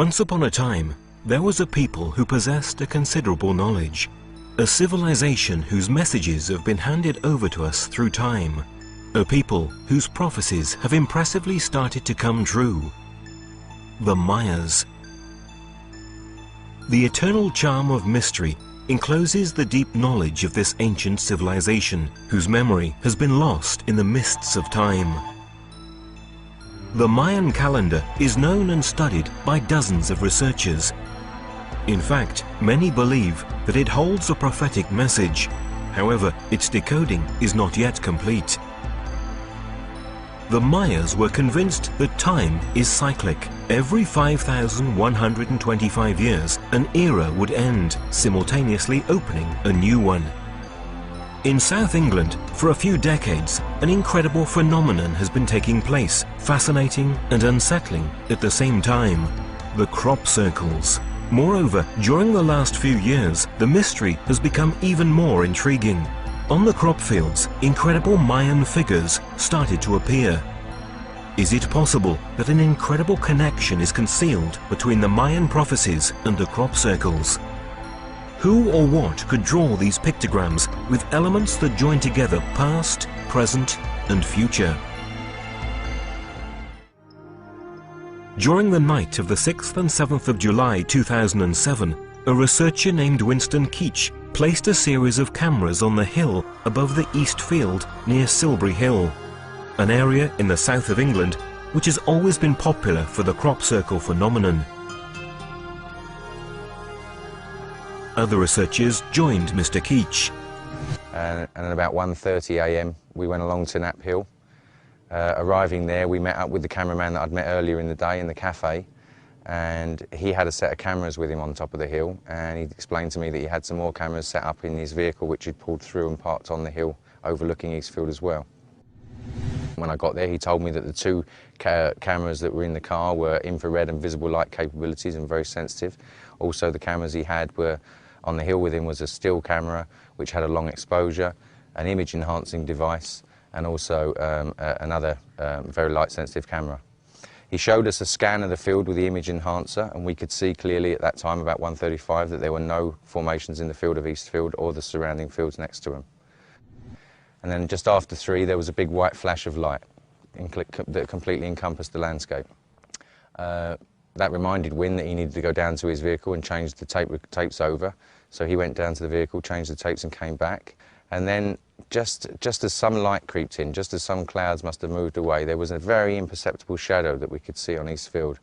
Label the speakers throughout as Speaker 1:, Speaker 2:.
Speaker 1: Once upon a time, there was a people who possessed a considerable knowledge, a civilization whose messages have been handed over to us through time, a people whose prophecies have impressively started to come true. The Mayas. The eternal charm of mystery encloses the deep knowledge of this ancient civilization, whose memory has been lost in the mists of time. The Mayan calendar is known and studied by dozens of researchers. In fact, many believe that it holds a prophetic message. However, its decoding is not yet complete. The Mayas were convinced that time is cyclic. Every 5,125 years, an era would end, simultaneously opening a new one. In South England, for a few decades, an incredible phenomenon has been taking place, fascinating and unsettling at the same time: the crop circles. Moreover, during the last few years, the mystery has become even more intriguing. On the crop fields, incredible Mayan figures started to appear. Is it possible that an incredible connection is concealed between the Mayan prophecies and the crop circles? Who or what could draw these pictograms with elements that join together past, present, and future? During the night of the 6th and 7th of July 2007, a researcher named Winston Keach placed a series of cameras on the hill above the East Field near Silbury Hill, an area in the south of England which has always been popular for the crop circle phenomenon. Other researchers joined Mr. Keach.
Speaker 2: And at about 1:30 a.m. we went along to Knapp Hill. Arriving there, we met up with the cameraman that I'd met earlier in the day in the cafe, and he had a set of cameras with him on top of the hill, and he explained to me that he had some more cameras set up in his vehicle which he'd pulled through and parked on the hill overlooking Eastfield as well. When I got there, he told me that the two cameras that were in the car were infrared and visible light capabilities and very sensitive. Also, the cameras he had were on the hill with him was a still camera which had a long exposure, an image enhancing device, and also another very light sensitive camera. He showed us a scan of the field with the image enhancer, and we could see clearly at that time, about 1:35, that there were no formations in the field of Eastfield or the surrounding fields next to him. And then just after 3, there was a big white flash of light that completely encompassed the landscape. That reminded Wynne that he needed to go down to his vehicle and change the tapes over. So he went down to the vehicle, changed the tapes and came back. And then just as some light creeped in, just as some clouds must have moved away, there was a very imperceptible shadow that we could see on Eastfield.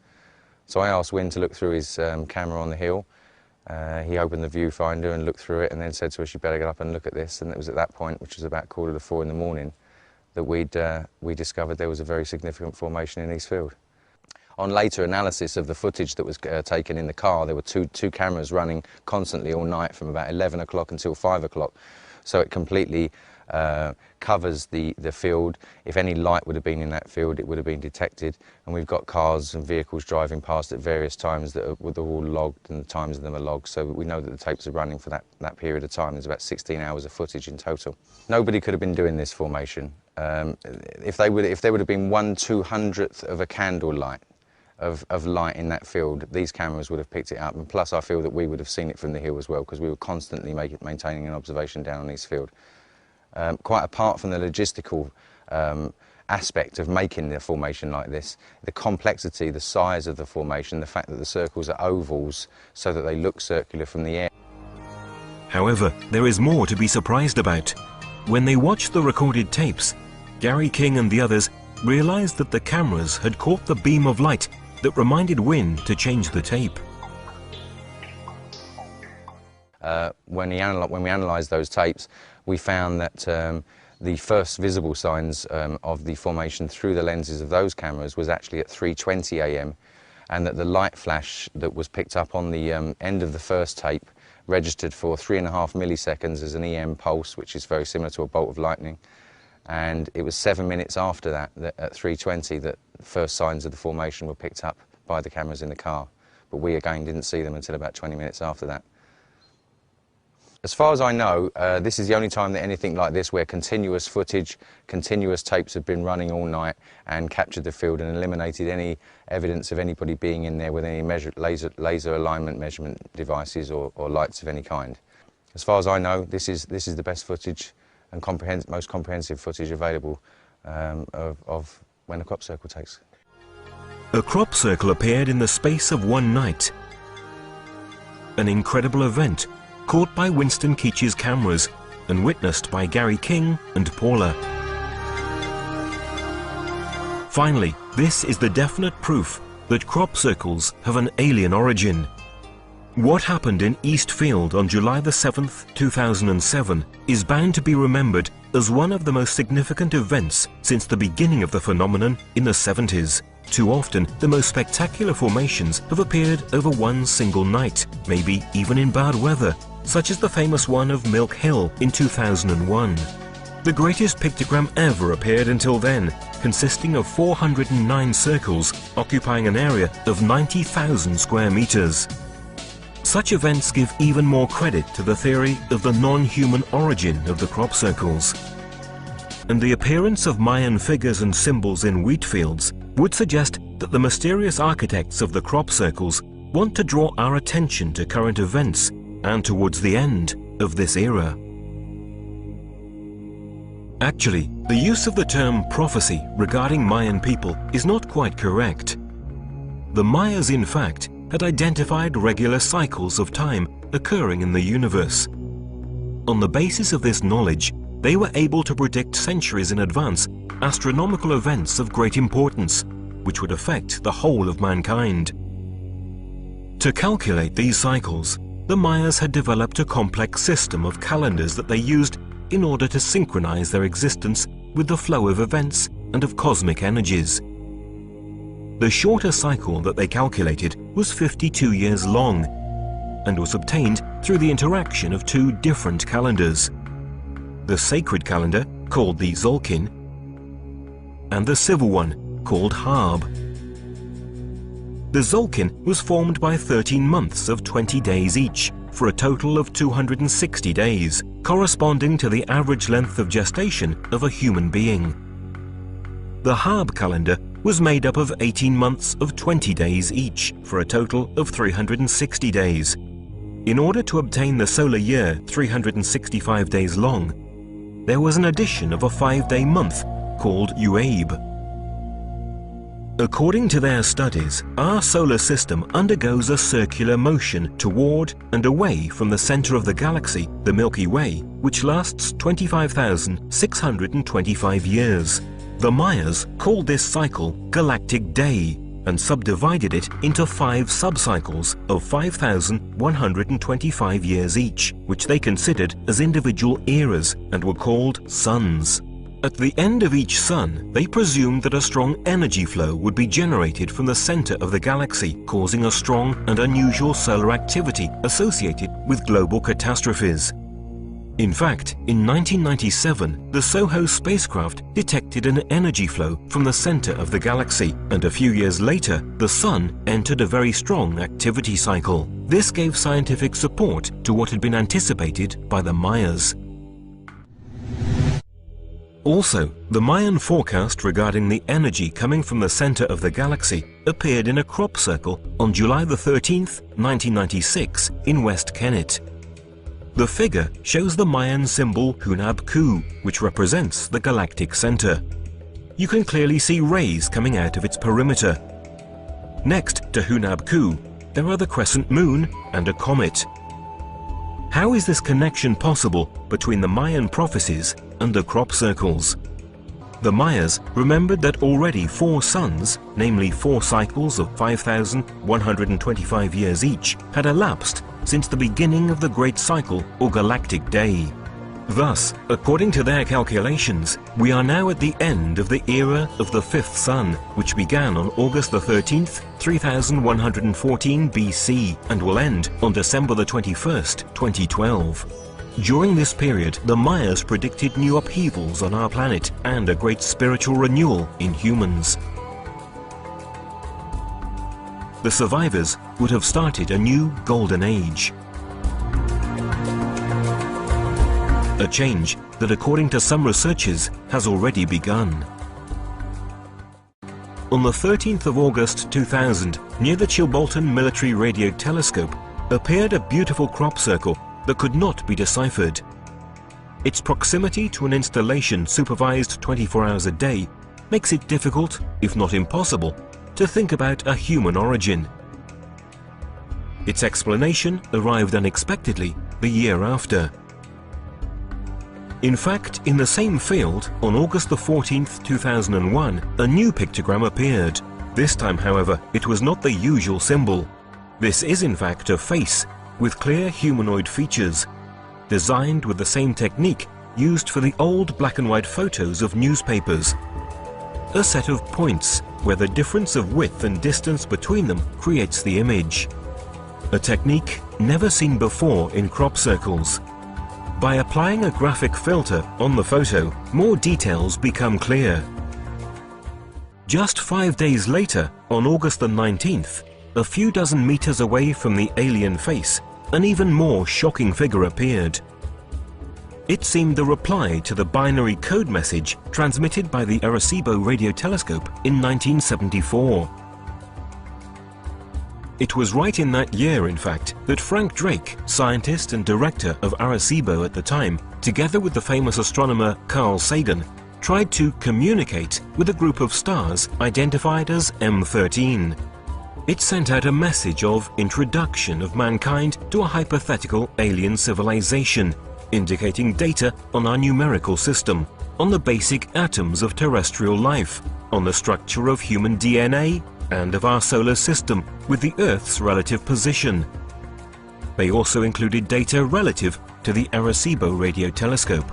Speaker 2: So I asked Wynne to look through his camera on the hill. He opened the viewfinder and looked through it and then said to us, "You better get up and look at this." And it was at that point, which was about 3:45 in the morning, that we discovered there was a very significant formation in Eastfield. On later analysis of the footage that was taken in the car, there were two cameras running constantly all night from about 11 o'clock until 5 o'clock. So it completely covers the field. If any light would have been in that field, it would have been detected. And we've got cars and vehicles driving past at various times that are all logged, and the times of them are logged. So we know that the tapes are running for that period of time. There's about 16 hours of footage in total. Nobody could have been doing this formation. If there would have been 1/200th of a candle light of light in that field, these cameras would have picked it up, and plus I feel that we would have seen it from the hill as well, because we were constantly maintaining an observation down on Eastfield. Quite apart from the logistical aspect of making the formation like this, the complexity, the size of the formation, the fact that the circles are ovals so that they look circular from the air.
Speaker 1: However, there is more to be surprised about. When they watched the recorded tapes, Gary King and the others realized that the cameras had caught the beam of light that reminded Wynne to change the tape.
Speaker 2: When we analysed those tapes, we found that the first visible signs of the formation through the lenses of those cameras was actually at 3:20 a.m. and that the light flash that was picked up on the end of the first tape registered for 3.5 milliseconds as an EM pulse, which is very similar to a bolt of lightning. And it was 7 minutes after that, at 3:20, that the first signs of the formation were picked up by the cameras in the car. But we again didn't see them until about 20 minutes after that. As far as I know, this is the only time that anything like this, where continuous footage, continuous tapes have been running all night and captured the field and eliminated any evidence of anybody being in there with any laser alignment measurement devices or lights of any kind. As far as I know, this is the best footage and most comprehensive footage available of when a crop circle takes.
Speaker 1: A crop circle appeared in the space of one night. An incredible event caught by Winston Keach's cameras and witnessed by Gary King and Paula. Finally, this is the definite proof that crop circles have an alien origin. What happened in Eastfield on July the 7th, 2007 is bound to be remembered as one of the most significant events since the beginning of the phenomenon in the 70s. Too often, the most spectacular formations have appeared over one single night, maybe even in bad weather, such as the famous one of Milk Hill in 2001. The greatest pictogram ever appeared until then, consisting of 409 circles occupying an area of 90,000 square meters. Such events give even more credit to the theory of the non-human origin of the crop circles. And the appearance of Mayan figures and symbols in wheat fields would suggest that the mysterious architects of the crop circles want to draw our attention to current events and towards the end of this era. Actually, the use of the term prophecy regarding Mayan people is not quite correct. The Mayas, in fact, had identified regular cycles of time occurring in the universe. On the basis of this knowledge, they were able to predict centuries in advance astronomical events of great importance, which would affect the whole of mankind. To calculate these cycles, the Mayas had developed a complex system of calendars that they used in order to synchronize their existence with the flow of events and of cosmic energies. The shorter cycle that they calculated was 52 years long and was obtained through the interaction of two different calendars: the sacred calendar, called the Zolkin, and the civil one, called Harb. The Zolkin was formed by 13 months of 20 days each, for a total of 260 days, corresponding to the average length of gestation of a human being. The Harb calendar was made up of 18 months of 20 days each, for a total of 360 days. In order to obtain the solar year 365 days long, there was an addition of a 5-day month called Uabe. According to their studies, our solar system undergoes a circular motion toward and away from the center of the galaxy, the Milky Way, which lasts 25,625 years. The Mayas called this cycle Galactic Day and subdivided it into 5 subcycles of 5,125 years each, which they considered as individual eras and were called suns. At the end of each sun, they presumed that a strong energy flow would be generated from the center of the galaxy, causing a strong and unusual solar activity associated with global catastrophes. In fact, in 1997, the SOHO spacecraft detected an energy flow from the center of the galaxy, and a few years later, the Sun entered a very strong activity cycle. This gave scientific support to what had been anticipated by the Mayas. Also, the Mayan forecast regarding the energy coming from the center of the galaxy appeared in a crop circle on July the 13th, 1996 in West Kennet. The figure shows the Mayan symbol Hunab Ku, which represents the galactic center. You can clearly see rays coming out of its perimeter. Next to Hunab Ku, there are the crescent moon and a comet. How is this connection possible between the Mayan prophecies and the crop circles? The Mayas remembered that already 4 suns, namely 4 cycles of 5,125 years each, had elapsed since the beginning of the Great Cycle or Galactic Day. Thus, according to their calculations, we are now at the end of the era of the 5th sun, which began on August the 13th, 3114 BC, and will end on December the 21st, 2012. During this period, the Mayas predicted new upheavals on our planet and a great spiritual renewal in humans. The survivors would have started a new golden age. a change that, according to some researchers, has already begun. On the 13th of August 2000, near the Chilbolton Military Radio Telescope, appeared a beautiful crop circle that could not be deciphered. Its proximity to an installation supervised 24 hours a day makes it difficult, if not impossible, to think about a human origin. Its explanation arrived unexpectedly the year after. In fact, in the same field, on August the 14th, 2001, a new pictogram appeared. This time, however, it was not the usual symbol. This is in fact a face with clear humanoid features, designed with the same technique used for the old black and white photos of newspapers. A set of points where the difference of width and distance between them creates the image. A technique never seen before in crop circles. By applying a graphic filter on the photo, more details become clear. Just 5 days later, on August the 19th, a few dozen meters away from the alien face, an even more shocking figure appeared. It seemed the reply to the binary code message transmitted by the Arecibo radio telescope in 1974. It was right in that year, in fact, that Frank Drake, scientist and director of Arecibo at the time, together with the famous astronomer Carl Sagan, tried to communicate with a group of stars identified as M13. It sent out a message of introduction of mankind to a hypothetical alien civilization, indicating data on our numerical system, on the basic atoms of terrestrial life, on the structure of human DNA, and of our solar system with the Earth's relative position. They also included data relative to the Arecibo radio telescope.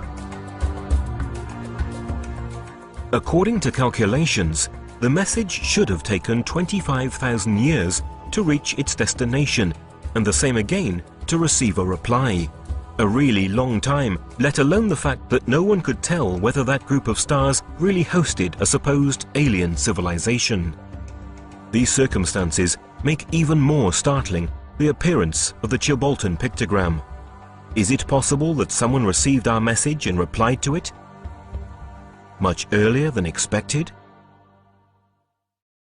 Speaker 1: According to calculations, the message should have taken 25,000 years to reach its destination, and the same again to receive a reply. A really long time, let alone the fact that no one could tell whether that group of stars really hosted a supposed alien civilization. These circumstances make even more startling the appearance of the Chilbolton pictogram. Is it possible that someone received our message and replied to it much earlier than expected?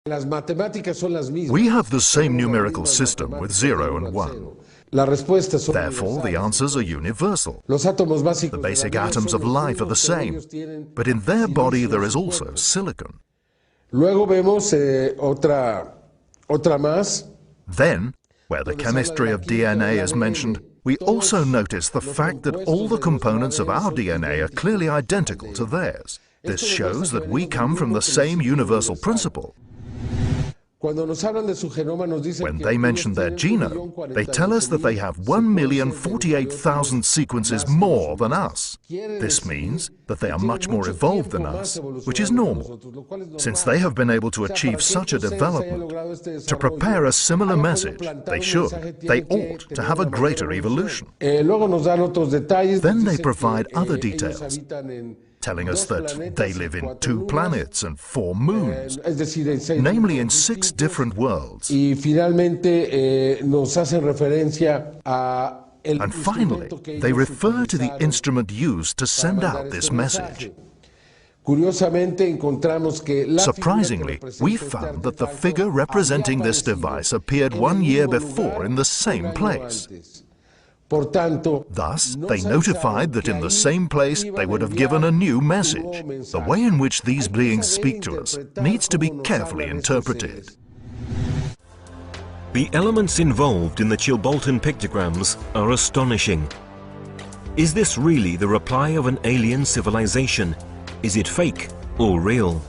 Speaker 3: We have the same numerical system with 0 and 1. Therefore, the answers are universal. The basic atoms of life are the same, but in their body there is also silicon. Then, where the chemistry of DNA is mentioned, we also notice the fact that all the components of our DNA are clearly identical to theirs. This shows that we come from the same universal principle. When they mention their genome, they tell us that they have 1,048,000 sequences more than us. This means that they are much more evolved than us, which is normal. Since they have been able to achieve such a development, to prepare a similar message, they ought to have a greater evolution. Then they provide other details, telling us that they live in 2 planets and 4 moons, namely in 6 different worlds. And finally, they refer to the instrument used to send out this message. Surprisingly, we found that the figure representing this device appeared 1 year before in the same place. Thus, they notified that in the same place they would have given a new message. The way in which these beings speak to us needs to be carefully interpreted.
Speaker 1: The elements involved in the Chilbolton pictograms are astonishing. Is this really the reply of an alien civilization? Is it fake or real?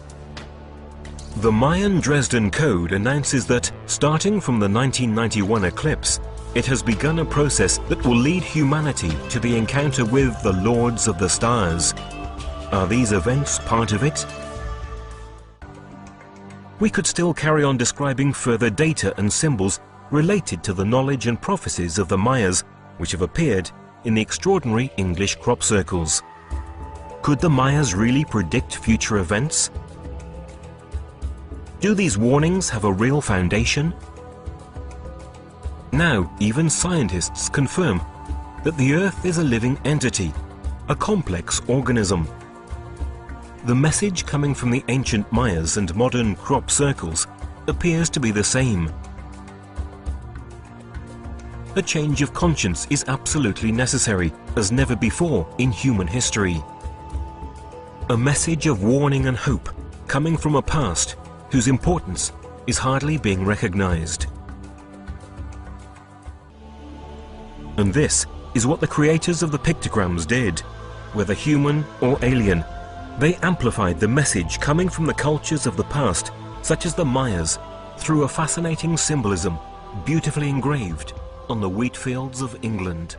Speaker 1: The Mayan Dresden Code announces that, starting from the 1991 eclipse, it has begun a process that will lead humanity to the encounter with the Lords of the Stars. Are these events part of it? We could still carry on describing further data and symbols related to the knowledge and prophecies of the Mayas, which have appeared in the extraordinary English crop circles. Could the Mayas really predict future events? Do these warnings have a real foundation? Now, even scientists confirm that the Earth is a living entity, a complex organism. The message coming from the ancient Mayas and modern crop circles appears to be the same. A change of conscience is absolutely necessary, as never before in human history. A message of warning and hope coming from a past whose importance is hardly being recognized. And this is what the creators of the pictograms did. Whether human or alien, they amplified the message coming from the cultures of the past, such as the Mayas, through a fascinating symbolism beautifully engraved on the wheat fields of England.